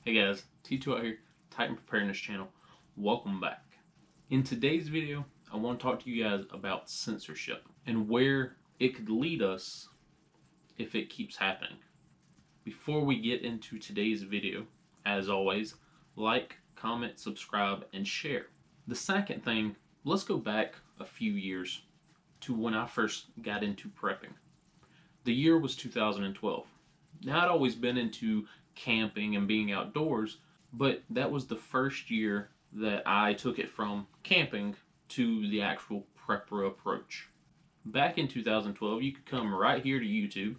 Hey guys, T2 out here, Titan Preparedness Channel. Welcome back. In today's video, I want to talk to you guys about censorship and where it could lead us if it keeps happening. Before we get into today's video, as always, like, comment, subscribe, and share. The second thing, let's go back a few years to when I first got into prepping. The year was 2012. Now, I'd always been into camping and being outdoors, but that was the first year that I took it from camping to the actual prepper approach. Back in 2012, you could come right here to YouTube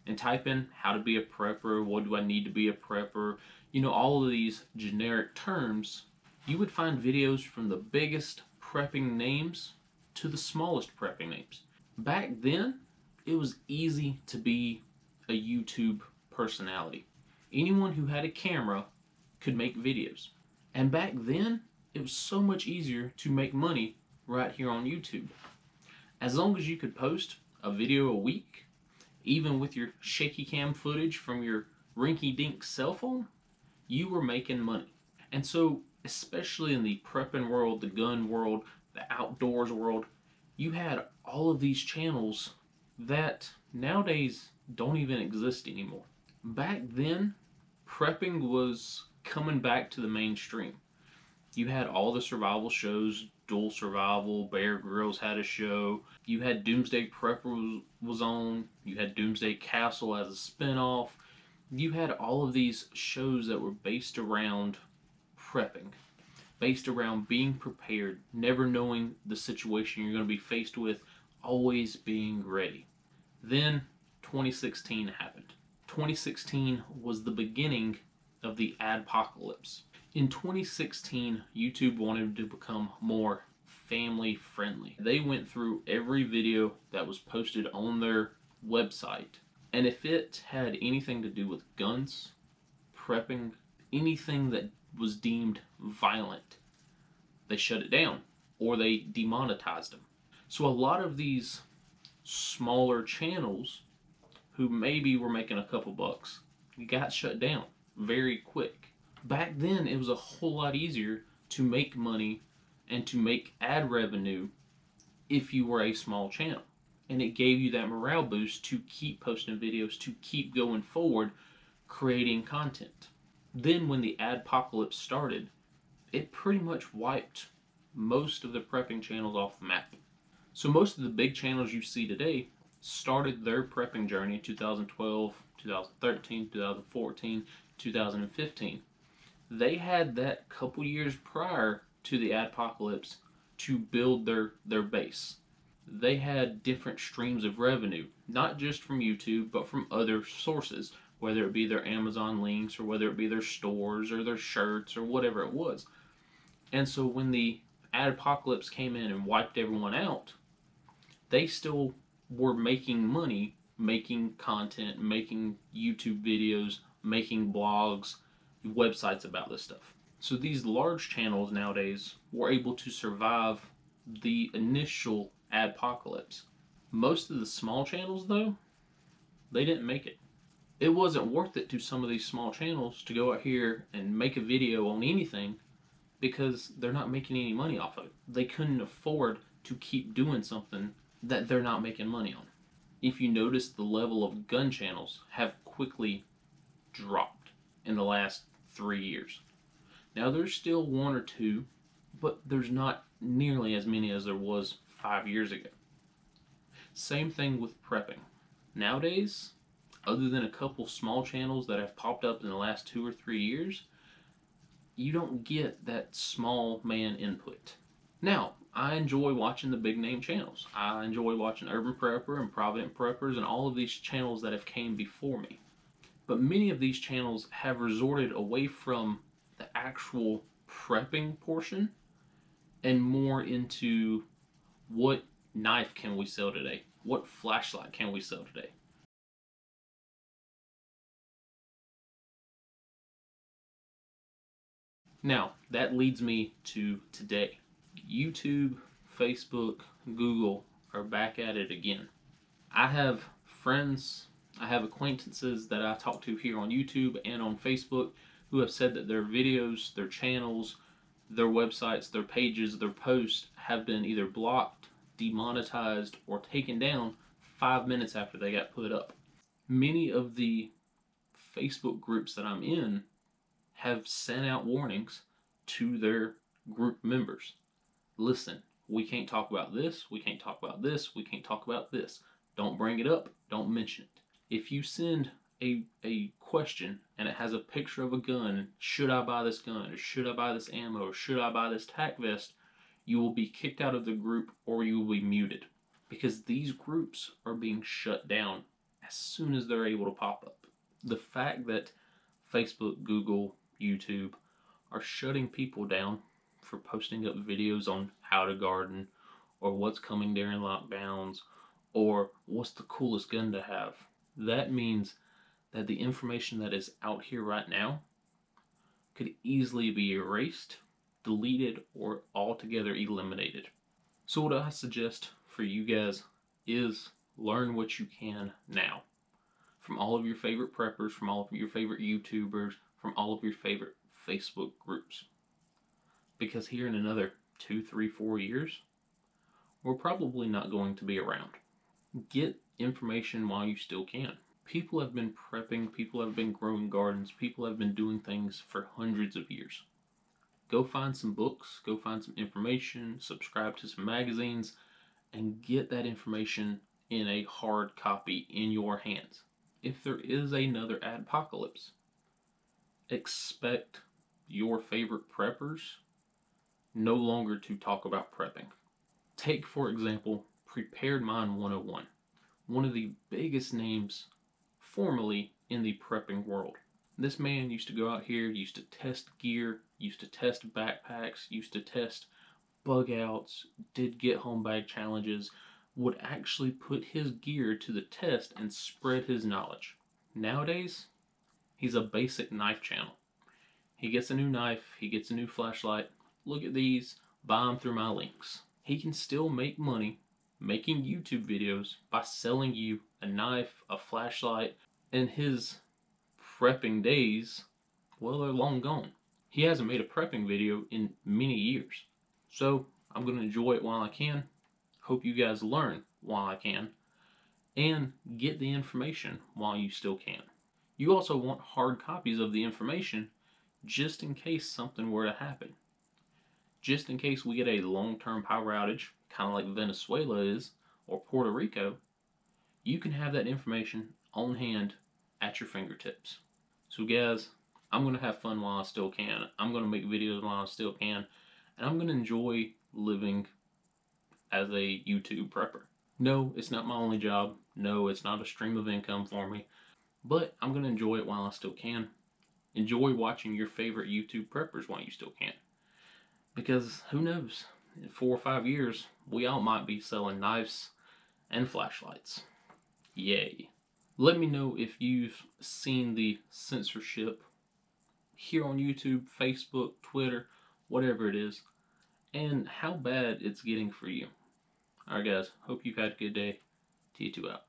and type in how to be a prepper, what do I need to be a prepper, all of these generic terms. You would find videos from the biggest prepping names to the smallest prepping names. Back then, it was easy to be a YouTube personality. Anyone who had a camera could make videos. And back then, it was so much easier to make money right here on YouTube. As long as you could post a video a week, even with your shaky cam footage from your rinky-dink cell phone, you were making money. And so, especially in the prepping world, the gun world, the outdoors world, you had all of these channels that nowadays don't even exist anymore. Back then, prepping was coming back to the mainstream. You had all the survival shows, Dual Survival, Bear Grylls had a show, you had Doomsday Prepper was on, you had Doomsday Castle as a spinoff, you had all of these shows that were based around prepping, based around being prepared, never knowing the situation you're going to be faced with, always being ready. Then 2016 happened. 2016 was the beginning of the adpocalypse. In 2016, YouTube wanted to become more family friendly. They went through every video that was posted on their website, and if it had anything to do with guns, prepping, anything that was deemed violent, they shut it down or they demonetized them. So a lot of these smaller channels who maybe were making a couple bucks got shut down very quick. Back then, it was a whole lot easier to make money and to make ad revenue if you were a small channel. And it gave you that morale boost to keep posting videos, to keep going forward, creating content. Then when the adpocalypse started, it pretty much wiped most of the prepping channels off the map. So most of the big channels you see today started their prepping journey in 2012, 2013, 2014, 2015. They had that couple years prior to the adpocalypse to build their base. They had different streams of revenue, not just from YouTube, but from other sources, whether it be their Amazon links or whether it be their stores or their shirts or whatever it was. And so when the adpocalypse came in and wiped everyone out, they still were making money, making content, making YouTube videos, making blogs, websites about this stuff. So these large channels nowadays were able to survive the initial adpocalypse. Most of the small channels, though, they didn't make it. It wasn't worth it to some of these small channels to go out here and make a video on anything because they're not making any money off of it. They couldn't afford to keep doing something that they're not making money on. If you notice, the level of gun channels have quickly dropped in the last 3 years. Now there's still one or two, but there's not nearly as many as there was 5 years ago. Same thing with prepping. Nowadays, other than a couple small channels that have popped up in the last 2 or 3 years, you don't get that small man input. Now, I enjoy watching the big name channels. I enjoy watching Urban Prepper and Provident Preppers and all of these channels that have came before me. But many of these channels have resorted away from the actual prepping portion and more into what knife can we sell today? What flashlight can we sell today? Now, that leads me to today. YouTube, Facebook, Google are back at it again. I have friends, I have acquaintances that I talk to here on YouTube and on Facebook who have said that their videos, their channels, their websites, their pages, their posts have been either blocked, demonetized, or taken down 5 minutes after they got put up. Many of the Facebook groups that I'm in have sent out warnings to their group members. Listen, we can't talk about this, we can't talk about this, we can't talk about this. Don't bring it up, don't mention it. If you send a question and it has a picture of a gun, should I buy this gun, or should I buy this ammo, or should I buy this tac vest, you will be kicked out of the group or you will be muted. Because these groups are being shut down as soon as they're able to pop up. The fact that Facebook, Google, YouTube are shutting people down for posting up videos on how to garden, or what's coming during lockdowns, or what's the coolest gun to have, that means that the information that is out here right now could easily be erased, deleted, or altogether eliminated. So what I suggest for you guys is learn what you can now. From all of your favorite preppers, from all of your favorite YouTubers, from all of your favorite Facebook groups. Because here in another 2, 3, 4 years, we're probably not going to be around. Get information while you still can. People have been prepping, people have been growing gardens, people have been doing things for hundreds of years. Go find some books, go find some information, subscribe to some magazines, and get that information in a hard copy in your hands. If there is another adpocalypse, expect your favorite preppers no longer to talk about prepping. Take, for example, Prepared Mind 101, one of the biggest names formerly in the prepping world. This man used to go out here, used to test gear, used to test backpacks, used to test bug outs, did get home bag challenges, would actually put his gear to the test and spread his knowledge. Nowadays, he's a basic knife channel. He gets a new knife, he gets a new flashlight. Look at these, buy them through my links. He can still make money making YouTube videos by selling you a knife, a flashlight, and his prepping days, well, they're long gone. He hasn't made a prepping video in many years. So I'm going to enjoy it while I can. Hope you guys learn while I can. And get the information while you still can. You also want hard copies of the information just in case something were to happen. Just in case we get a long-term power outage, kind of like Venezuela is, or Puerto Rico, you can have that information on hand at your fingertips. So guys, I'm going to have fun while I still can. I'm going to make videos while I still can. And I'm going to enjoy living as a YouTube prepper. No, it's not my only job. No, it's not a stream of income for me. But I'm going to enjoy it while I still can. Enjoy watching your favorite YouTube preppers while you still can. Because who knows, in 4 or 5 years, we all might be selling knives and flashlights. Yay. Let me know if you've seen the censorship here on YouTube, Facebook, Twitter, whatever it is, and how bad it's getting for you. Alright guys, hope you've had a good day. T2 out.